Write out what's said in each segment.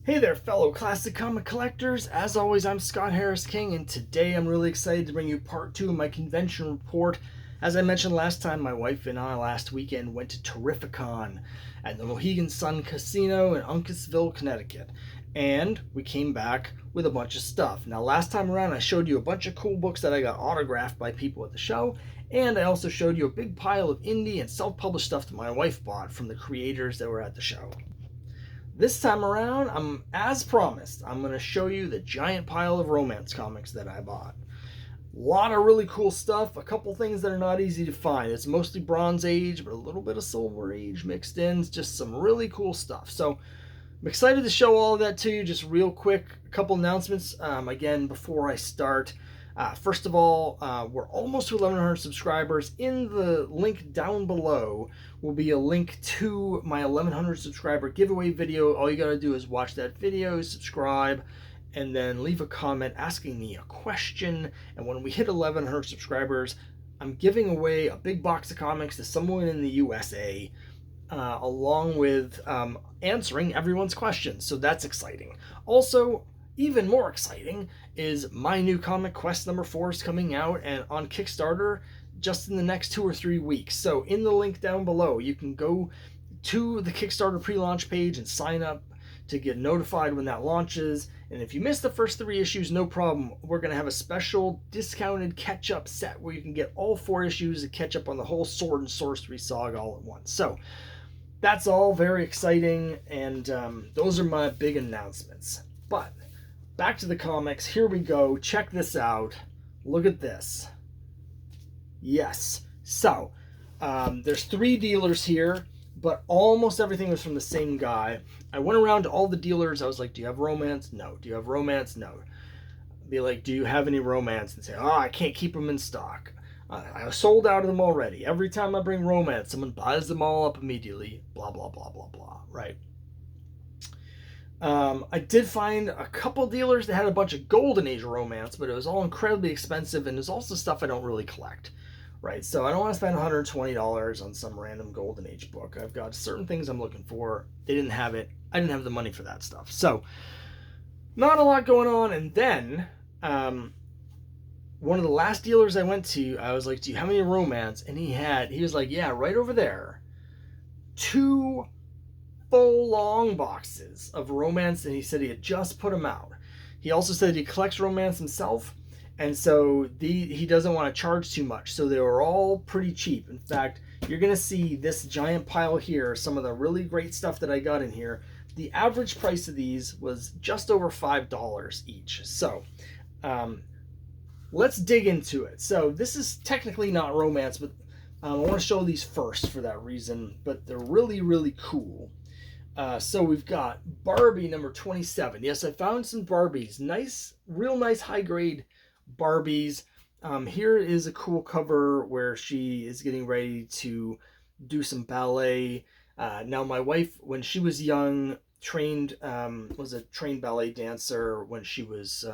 Hey there, fellow classic comic collectors. As always, I'm Scott Harris King, and today I'm really excited to bring you part two of my convention report. As I mentioned last time, my wife and I last weekend went to Terrificon at the Mohegan Sun Casino in Uncasville, Connecticut. And we came back with a bunch of stuff. Now, last time around, I showed you a bunch of cool books that I got autographed by people at the show, and I also showed you a big pile of indie and self published stuff that my wife bought from the creators that were at the show. This time around, as promised, I'm going to show you the giant pile of romance comics that I bought. A lot of really cool stuff, a couple things that are not easy to find. It's mostly Bronze Age, but a little bit of Silver Age mixed in. It's just some really cool stuff. So I'm excited to show all of that to you. Just real quick, a couple announcements. Again, before I start, first of all, we're almost to 1,100 subscribers. In the link down below will be a link to my 1,100 subscriber giveaway video. All you gotta do is watch that video, subscribe, and then leave a comment asking me a question. And when we hit 1,100 subscribers, I'm giving away a big box of comics to someone in the USA, along with answering everyone's questions. So that's exciting. Also, even more exciting is my new comic, Quest number 4, is coming out and on Kickstarter just in the next 2 or 3 weeks. So in the link down below, you can go to the Kickstarter pre-launch page and sign up to get notified when that launches. And if you miss the first 3 issues, no problem. We're going to have a special discounted catch-up set where you can get all 4 issues to catch up on the whole Sword and Sorcery saga all at once. So that's all very exciting, and those are my big announcements. But back to the comics. Here we go. Check this out. Look at this. Yes. So, there's 3 dealers here, but almost everything was from the same guy. I went around to all the dealers. I was like, do you have romance? No. Do you have romance? No. Be like, do you have any romance? And say, oh, I can't keep them in stock. I sold out of them already. Every time I bring romance, someone buys them all up immediately. Blah, blah, blah, blah, blah. Right. I did find a couple dealers that had a bunch of Golden Age romance, but it was all incredibly expensive, and there's also stuff I don't really collect. Right. So I don't want to spend $120 on some random Golden Age book. I've got certain things I'm looking for. They didn't have it. I didn't have the money for that stuff. So not a lot going on. And then one of the last dealers I went to, I was like, do you have any romance? And he was like, yeah, right over there. 2 full long boxes of romance, and he said he had just put them out. He also said he collects romance himself, and so he doesn't want to charge too much. So they were all pretty cheap. In fact, you're going to see this giant pile here, some of the really great stuff that I got in here. The average price of these was just over $5 each. So, let's dig into it. So this is technically not romance, but I want to show these first for that reason, but they're really, really cool. So we've got Barbie number 27. Yes, I found some Barbies. Nice, real nice high-grade Barbies. Here is a cool cover where she is getting ready to do some ballet. Now, my wife, when she was young, was a trained ballet dancer when she was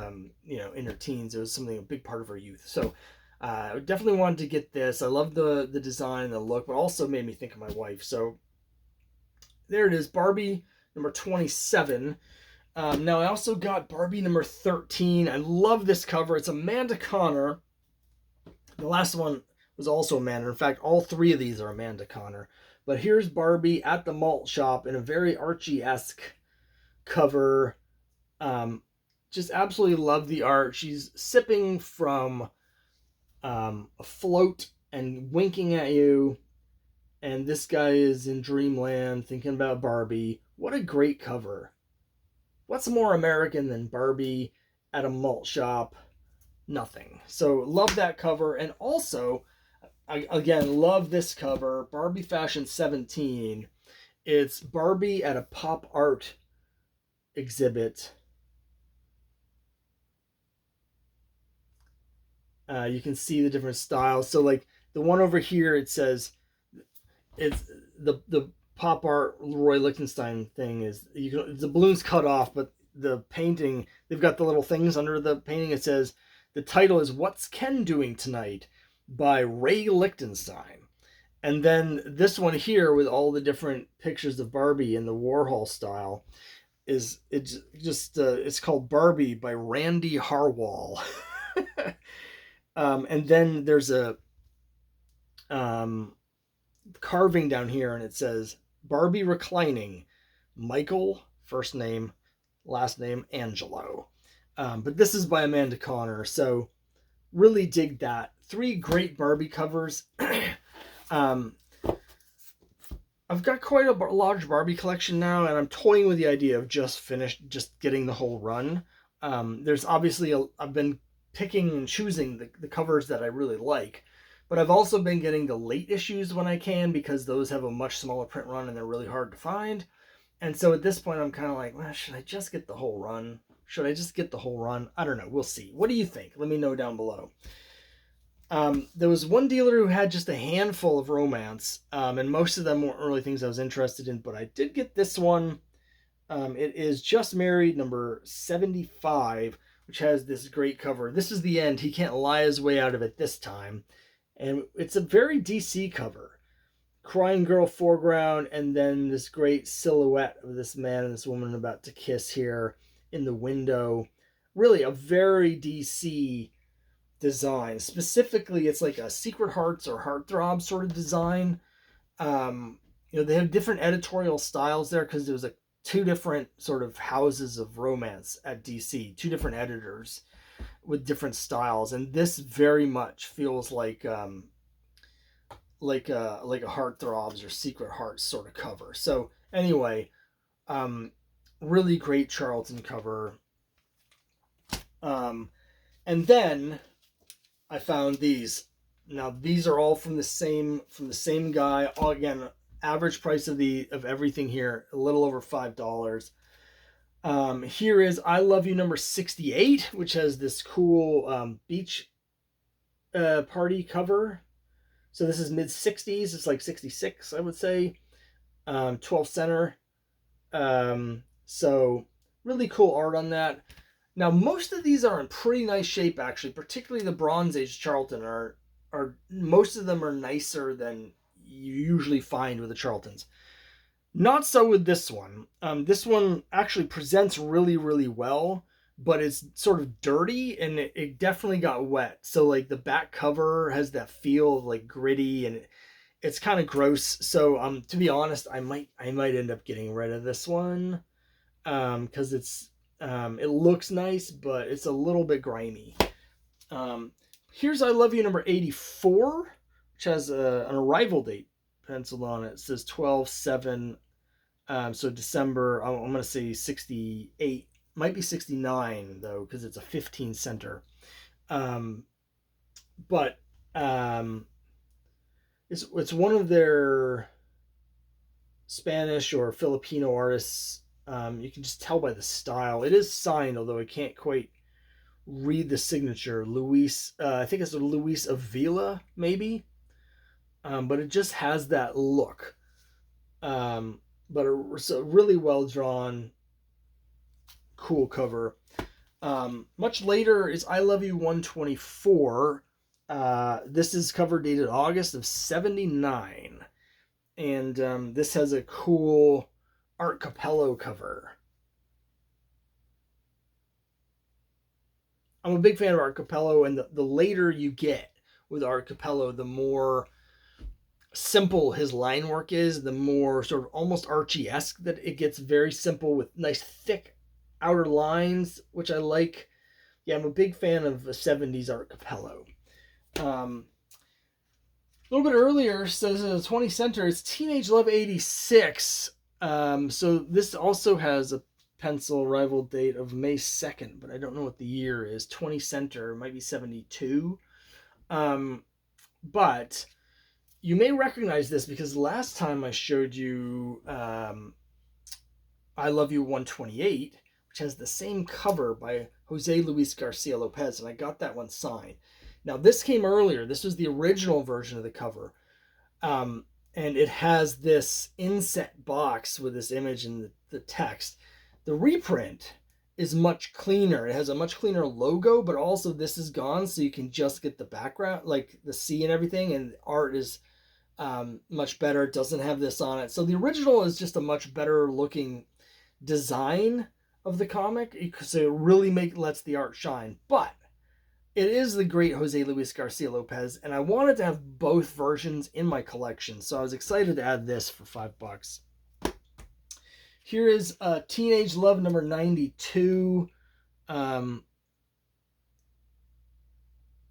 in her teens. It was something, a big part of her youth. So I definitely wanted to get this. I love the design and the look, but also made me think of my wife. So there it is, Barbie number 27. Now I also got Barbie number 13. I love this cover. It's Amanda Connor. The last one was also Amanda. In fact, all 3 of these are Amanda Connor. But here's Barbie at the malt shop in a very Archie-esque cover. Just absolutely love the art. She's sipping from a float and winking at you. And this guy is in dreamland thinking about Barbie. What a great cover. What's more American than Barbie at a malt shop? Nothing. So love that cover. And also, I again love this cover, Barbie Fashion 17. It's Barbie at a pop art exhibit. You can see the different styles. So like the one over here, it says it's the pop art Roy Lichtenstein thing is the balloon's cut off, but the painting, they've got the little things under the painting. It says the title is "What's Ken Doing Tonight" by Ray Lichtenstein. And then this one here with all the different pictures of Barbie in the Warhol style. is it's called Barbie by Randy Harwell. And then there's a um, carving down here, and it says Barbie reclining, Michael, first name, last name Angelo. But this is by Amanda Connor, so really dig that. Three great Barbie covers. um, I've got quite a large Barbie collection now, and I'm toying with the idea of just getting the whole run. There's obviously I've been picking and choosing the covers that I really like, but I've also been getting the late issues when I can because those have a much smaller print run and they're really hard to find. And so at this point, I'm kind of like, well, should I just get the whole run? Should I just get the whole run? I don't know. We'll see. What do you think? Let me know down below. There was one dealer who had just a handful of romance, and most of them weren't really things I was interested in, but I did get this one. It is Just Married number 75, which has this great cover. This is the end. He can't lie his way out of it this time. And it's a very DC cover. Crying girl foreground, and then this great silhouette of this man and this woman about to kiss here in the window. Really a very DC design. Specifically, it's like a Secret Hearts or Heartthrob sort of design. They have different editorial styles there because there was two different sort of houses of romance at DC, two different editors with different styles, and this very much feels like a Heartthrobs or Secret Hearts sort of cover. So anyway, really great Charlton cover. And then I found these. Now these are all from the same guy. All again, average price of everything here a little over $5. Here is I Love You number 68, which has this cool beach party cover. So this is mid 60s. It's like 66, I would say. 12 center. So really cool art on that. Now most of these are in pretty nice shape actually, particularly the Bronze Age Charlton are most of them are nicer than you usually find with the Charltons. Not so with this one. This one actually presents really, really well, but it's sort of dirty and it definitely got wet. So like the back cover has that feel of like gritty and it's kind of gross. So to be honest, I might end up getting rid of this one because it looks nice, but it's a little bit grimy. Here's I Love You number 84, which has an arrival date penciled on it. It says 12/7. So December, I'm going to say 68. Might be 69, though, because it's a 15 center. But it's one of their Spanish or Filipino artists. You can just tell by the style. It is signed, although I can't quite read the signature. Luis, I think it's Luis Avila, maybe. But it just has that look. But it's a really well drawn, cool cover. Much later is I Love You 124. This is cover dated August of 79. And this has a cool Art Capello cover. I'm a big fan of Art Capello, and the later you get with Art Capello, the more simple his line work is, the more sort of almost Archie-esque that it gets. Very simple with nice thick outer lines, which I like. Yeah, I'm a big fan of the 70s Art Capello. A little bit earlier, says 20 center, it's Teenage Love 86. So this also has a pencil arrival date of May 2nd, but I don't know what the year is. 20 center, it might be 72. But you may recognize this because last time I showed you I Love You 128, which has the same cover by Jose Luis Garcia Lopez, and I got that one signed. Now this came earlier. This was the original version of the cover. And it has this inset box with this image and the text. The reprint is much cleaner. It has a much cleaner logo, but also this is gone, so you can just get the background, like the sea and everything, and the art is much better. It doesn't have this on it. So the original is just a much better looking design of the comic because it really lets the art shine. But it is the great Jose Luis Garcia Lopez, and I wanted to have both versions in my collection, so I was excited to add this for $5. Here is Teenage Love number 92,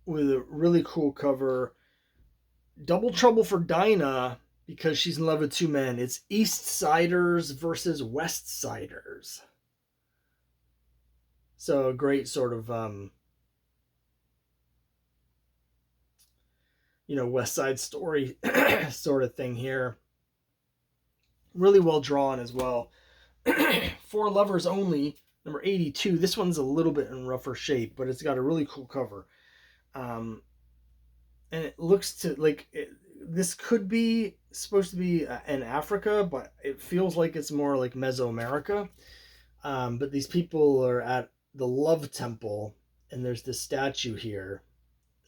with a really cool cover. Double trouble for Dinah because she's in love with two men. It's East Siders versus West Siders. So a great sort of West Side Story sort of thing here. Really well drawn as well. For Lovers Only, number 82. This one's a little bit in rougher shape, but it's got a really cool cover. And it looks to like this could be supposed to be in Africa, but it feels like it's more like Mesoamerica. But these people are at the Love Temple, and there's this statue here,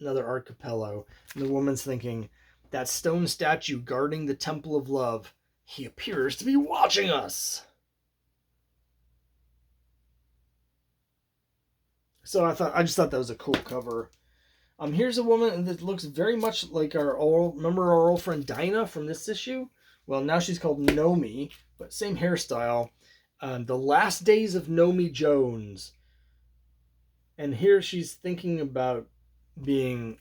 another art capello, and the woman's thinking, that stone statue guarding the Temple of Love, he appears to be watching us. So I just thought that was a cool cover. Here's a woman that looks very much like our old friend Dinah from this issue. Well, now she's called Nomi, but same hairstyle. The Last Days of Nomi Jones. And here she's thinking about being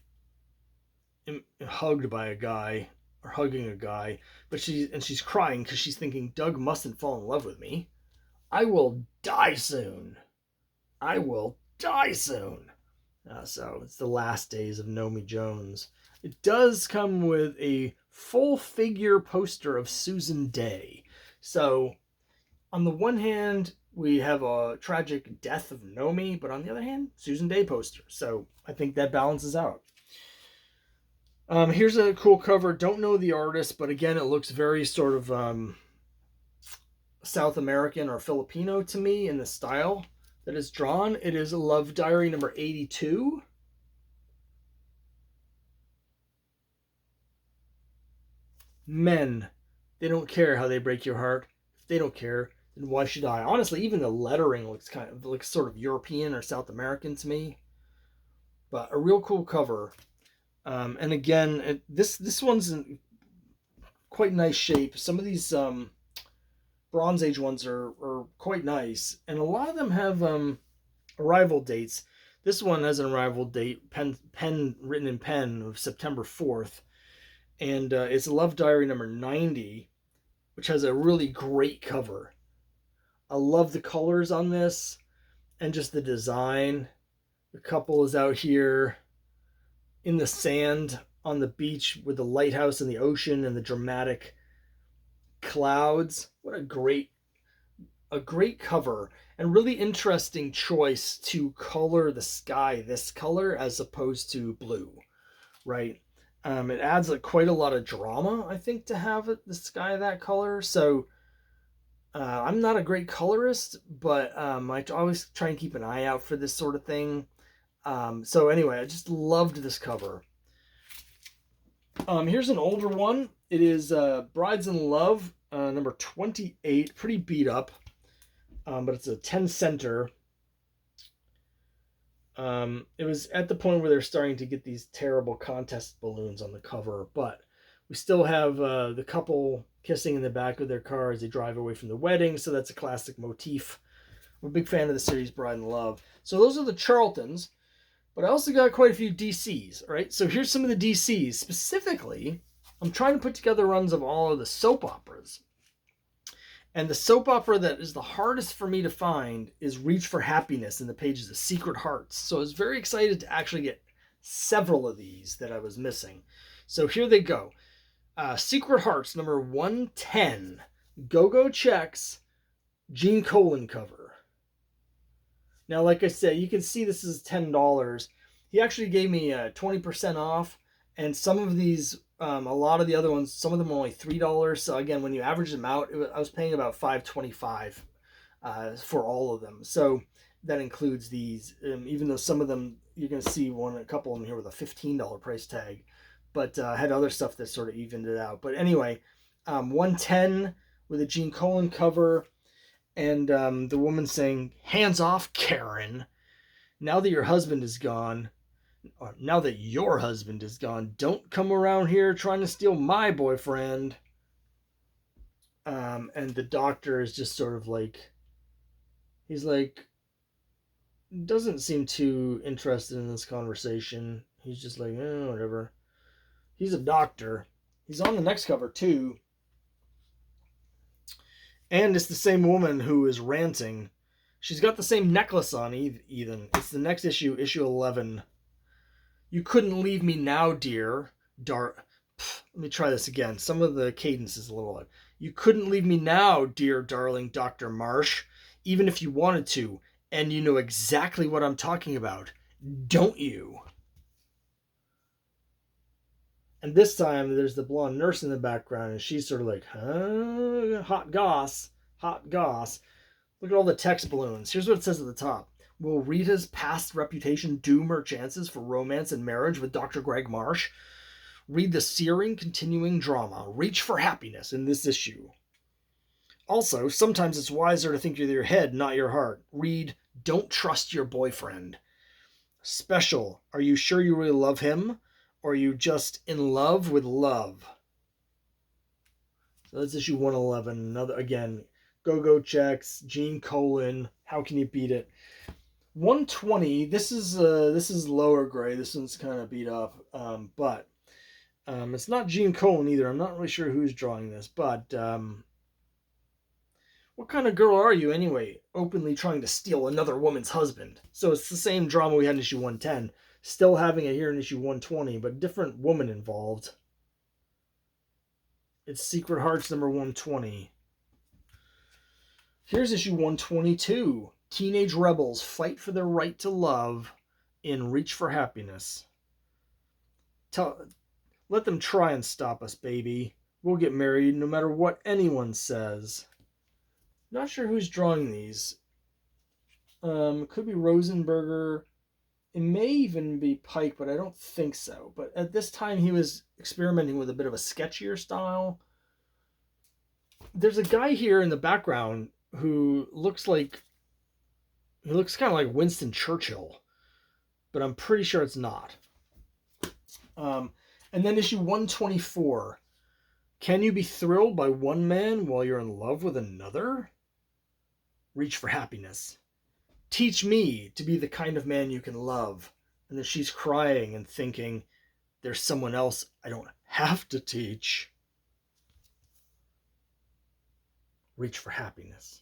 hugged by a guy, or hugging a guy, but she's crying because she's thinking, Doug mustn't fall in love with me. I will die soon. I will die soon. So it's The Last Days of Nomi Jones. It does come with a full figure poster of Susan Day. So on the one hand, we have a tragic death of Nomi, but on the other hand, Susan Day poster. So I think that balances out. Here's a cool cover. Don't know the artist, but again, it looks very sort of South American or Filipino to me in the style that is drawn. It is Love Diary number 82. Men, they don't care how they break your heart. If they don't care, then why should I? Honestly, even the lettering looks sort of European or South American to me. But a real cool cover. And again, this one's in quite nice shape. Some of these Bronze Age ones are quite nice, and a lot of them have arrival dates. This one has an arrival date, pen written in pen, of September 4th, and it's Love Diary number 90, which has a really great cover. I love the colors on this, and just the design. The couple is out here in the sand on the beach with the lighthouse and the ocean and the dramatic clouds. What a great cover, and really interesting choice to color the sky this color as opposed to blue, right? It adds quite a lot of drama, I think, to have the sky that color. So I'm not a great colorist, but I always try and keep an eye out for this sort of thing. So anyway, I just loved this cover. Here's an older one. It is Brides in Love, number 28, pretty beat up, but it's a 10 center. It was at the point where they're starting to get these terrible contest balloons on the cover, but we still have the couple kissing in the back of their car as they drive away from the wedding, so that's a classic motif. I'm a big fan of the series Bride in Love. So those are the Charltons, but I also got quite a few DCs, right? So here's some of the DCs. Specifically, I'm trying to put together runs of all of the soap operas. And the soap opera that is the hardest for me to find is Reach for Happiness in the pages of Secret Hearts. So I was very excited to actually get several of these that I was missing. So here they go. Secret Hearts, number 110. Go-Go Checks, Gene Colan cover. Now, like I said, you can see this is $10. He actually gave me 20% off. And some of these, a lot of the other ones, some of them were only $3. So again, when you average them out, I was paying about $5.25 for all of them. So that includes these, even though some of them, you're going to see a couple of them here with a $15 price tag. But I had other stuff that sort of evened it out. But anyway, 110 with a Gene Colan cover. And the woman saying, "Hands off, Karen. Now that your husband is gone, or now that your husband is gone, don't come around here trying to steal my boyfriend." And the doctor is just sort of like, he's like, doesn't seem too interested in this conversation. He's just like, whatever. He's a doctor. He's on the next cover too. And it's the same woman who is ranting. She's got the same necklace on, Ethan. It's the next issue, issue 11. "You couldn't leave me now, dear. Let me try this again. Some of the cadence is a little odd. "You couldn't leave me now, dear darling Dr. Marsh, even if you wanted to. And you know exactly what I'm talking about, don't you?" And this time there's the blonde nurse in the background, and she's sort of like, huh? Hot goss. Hot goss. Look at all the text balloons. Here's what it says at the top. "Will Rita's past reputation doom her chances for romance and marriage with Dr. Greg Marsh? Read the searing, continuing drama, Reach for Happiness, in this issue. Also, sometimes it's wiser to think with your head, not your heart. Read Don't Trust Your Boyfriend. Special, are you sure you really love him? Or are you just in love with love?" So that's issue 111. Another, again, go-go checks, Gene Colan. How can you beat it? 120. This is lower grade. This one's kind of beat up, but it's not Gene Colan either. I'm not really sure who's drawing this, but what kind of girl are you anyway, openly trying to steal another woman's husband? So it's the same drama we had in issue 110, still having it here in issue 120, but different woman involved. It's Secret Hearts number 120. Here's issue 122. Teenage rebels fight for their right to love in Reach for Happiness. Let them try and stop us, baby. We'll get married no matter what anyone says. Not sure who's drawing these. Could be Rosenberger. It may even be Pike, but I don't think so. But at this time, he was experimenting with a bit of a sketchier style. There's a guy here in the background who looks kind of like Winston Churchill, but I'm pretty sure it's not. And then issue 124. Can you be thrilled by one man while you're in love with another? Reach for Happiness. Teach me to be the kind of man you can love. And then she's crying and thinking, there's someone else I don't have to teach. Reach for Happiness.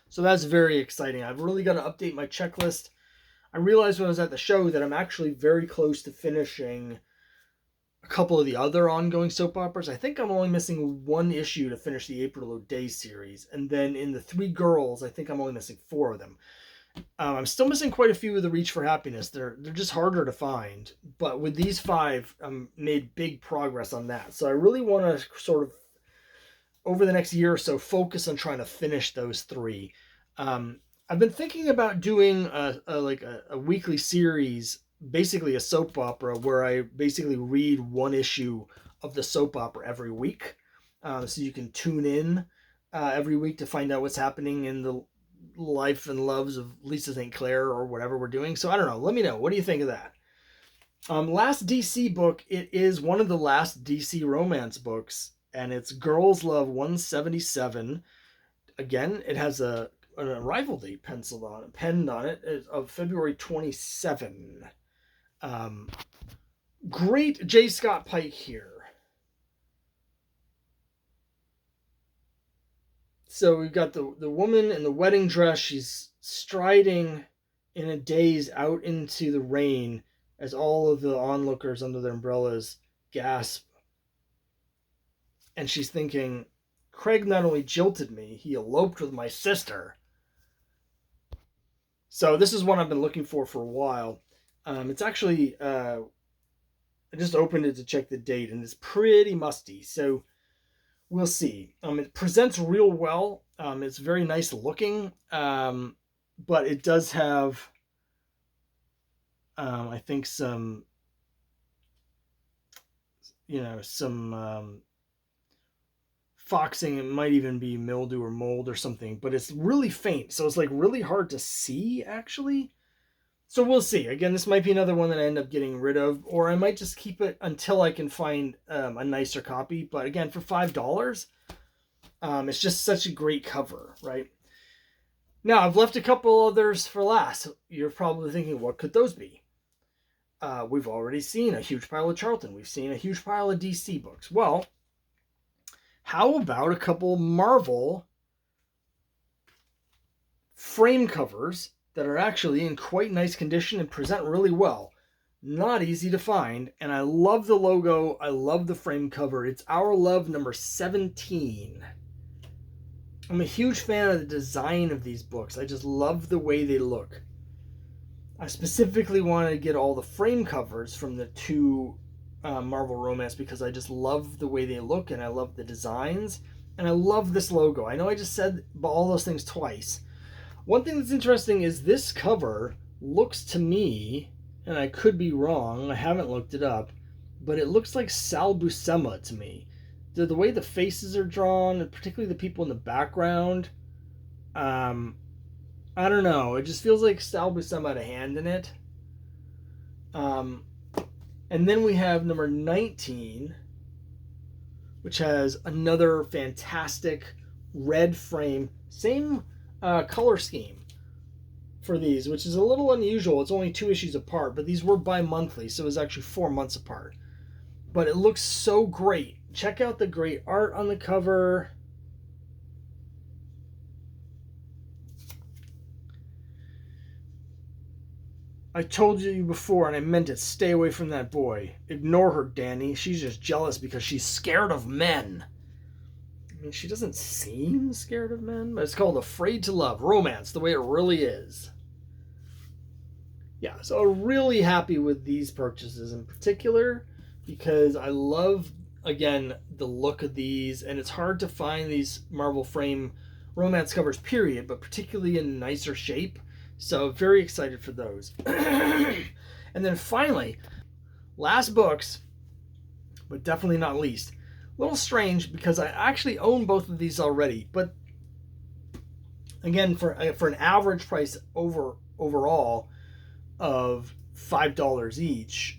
So that's very exciting. I've really got to update my checklist. I realized when I was at the show that I'm actually very close to finishing a couple of the other ongoing soap operas. I think I'm only missing one issue to finish the April O'Day series. And then in the Three Girls, I think I'm only missing 4 of them. I'm still missing quite a few of the Reach for Happiness. They're just harder to find. But with these 5, made big progress on that. So I really want to sort of, over the next year or so, focus on trying to finish those 3. I've been thinking about doing a weekly series, basically a soap opera, where I basically read one issue of the soap opera every week. So you can tune in every week to find out what's happening in the life and loves of Lisa St. Clair or whatever we're doing. So I don't know. Let me know. What do you think of that? Last DC book. It is one of the last DC romance books, and it's Girls Love 177. Again, it has an arrival date penned on it of February 27. Great J. Scott Pike here. So we've got the woman in the wedding dress. She's striding in a daze out into the rain as all of the onlookers under their umbrellas gasp. And she's thinking, Craig not only jilted me, he eloped with my sister. So this is one I've been looking for a while. It's actually, I just opened it to check the date, and it's pretty musty. So we'll see. It presents real well. It's very nice looking, but it does have, I think, some foxing. It might even be mildew or mold or something, but it's really faint. So it's like really hard to see actually. So we'll see. Again, this might be another one that I end up getting rid of, or I might just keep it until I can find a nicer copy. But again, for $5, it's just such a great cover, right? Now, I've left a couple others for last. You're probably thinking, what could those be? We've already seen a huge pile of Charlton. We've seen a huge pile of DC books. Well, how about a couple Marvel frame covers that are actually in quite nice condition and present really well? Not easy to find, and I love the logo. I love the frame cover. It's Our Love number 17. I'm a huge fan of the design of these books. I just love the way they look. I specifically wanted to get all the frame covers from the two Marvel Romance because I just love the way they look and I love the designs and I love this logo. I know I just said all those things twice. One thing that's interesting is this cover looks to me, and I could be wrong, I haven't looked it up, but it looks like Sal Buscema to me. The way the faces are drawn, and particularly the people in the background, I don't know. It just feels like Sal Buscema had a hand in it. And then we have number 19, which has another fantastic red frame, same color scheme for these, which is a little unusual. It's only 2 issues apart, but these were bi-monthly, so it was actually 4 months apart. But it looks so great. Check out the great art on the cover. I told you before, and I meant it, stay away from that boy. Ignore her, Danny. She's just jealous because she's scared of men. I mean, she doesn't seem scared of men, but it's called Afraid to Love. Romance, the way it really is. Yeah, so I'm really happy with these purchases in particular because I love, again, the look of these, and it's hard to find these Marvel frame romance covers, period, but particularly in nicer shape. So very excited for those. And then finally, last books, but definitely not least. A little strange because I actually own both of these already, but again, for an average price overall of $5 each,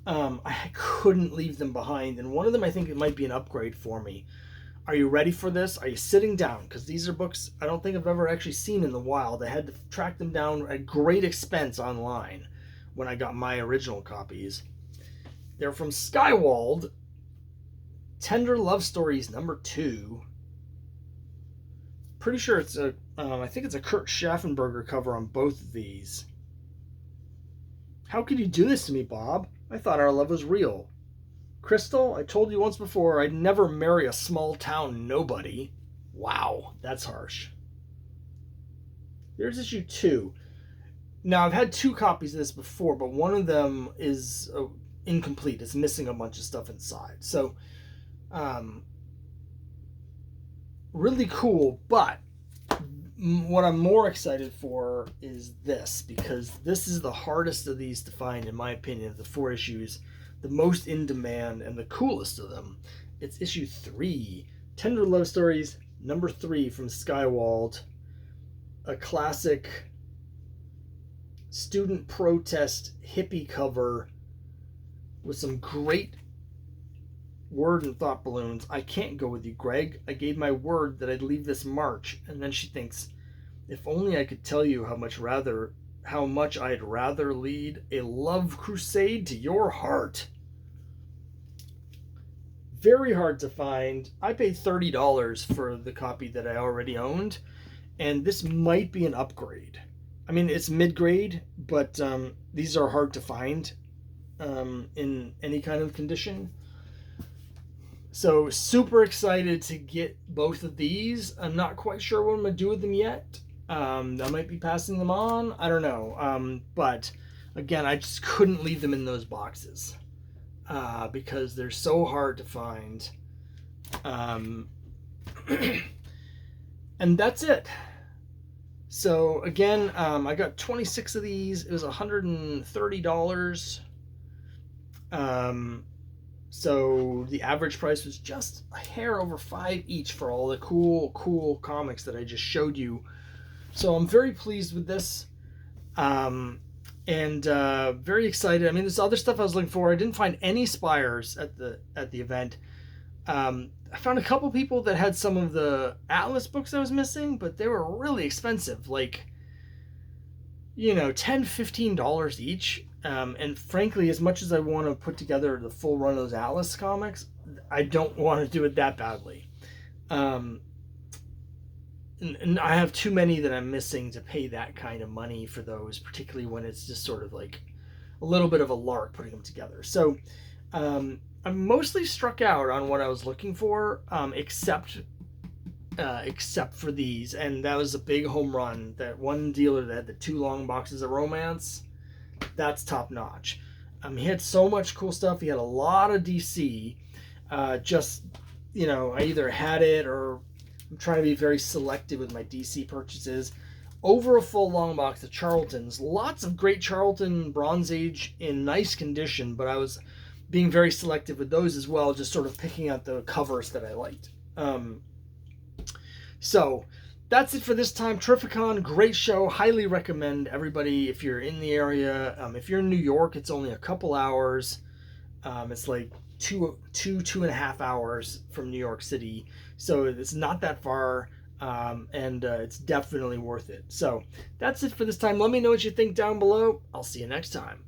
I couldn't leave them behind. And one of them, I think it might be an upgrade for me. Are you ready for this? Are you sitting down? Because these are books I don't think I've ever actually seen in the wild. I had to track them down at great expense online when I got my original copies. They're from Skywald, Tender Love Stories number 2. Pretty sure it's I think it's a Kurt Schaffenberger cover on both of these. How could you do this to me, Bob? I thought our love was real. Crystal, I told you once before I'd never marry a small town nobody. Wow, that's harsh. Here's issue 2. Now, I've had 2 copies of this before, but one of them is incomplete. It's missing a bunch of stuff inside. So, really cool, but what I'm more excited for is this, because this is the hardest of these to find, in my opinion, of the 4 issues. The most in demand and the coolest of them. It's issue 3, Tender Love Stories number 3 from Skywald. A classic student protest hippie cover with some great word and thought balloons. I can't go with you, Greg. I gave my word that I'd leave this March. And then she thinks, if only I could tell you how much I'd rather lead a love crusade to your heart. Very hard to find. I paid $30 for the copy that I already owned, and this might be an upgrade. I mean, it's mid-grade, but these are hard to find in any kind of condition. So super excited to get both of these. I'm not quite sure what I'm going to do with them yet. I might be passing them on. I don't know. But again, I just couldn't leave them in those boxes because they're so hard to find. And that's it. So again, I got 26 of these. It was $130. So the average price was just a hair over 5 each for all the cool comics that I just showed you. So I'm very pleased with this. Um, and very excited. I mean, there's other stuff I was looking for. I didn't find any Spires at the event. I found a couple people that had some of the Atlas books I was missing, but they were really expensive, like, $10-15 each. And frankly, as much as I want to put together the full run of those Atlas comics, I don't want to do it that badly. Um, and I have too many that I'm missing to pay that kind of money for those, particularly when it's just sort of like a little bit of a lark putting them together. So I'm mostly struck out on what I was looking for, except for these, and that was a big home run. That one dealer that had the 2 long boxes of Romance, that's top notch. He had so much cool stuff. He had a lot of DC. Just I either had it or I'm trying to be very selective with my DC purchases. Over a full long box of Charltons. Lots of great Charlton Bronze Age in nice condition, but I was being very selective with those as well, just sort of picking out the covers that I liked. So that's it for this time. Terrificon, great show. Highly recommend everybody if you're in the area. If you're in New York, it's only a couple hours. It's like two and a half hours from New York City, so it's not that far, and it's definitely worth it. So that's it for this time. Let me know what you think down below. I'll see you next time.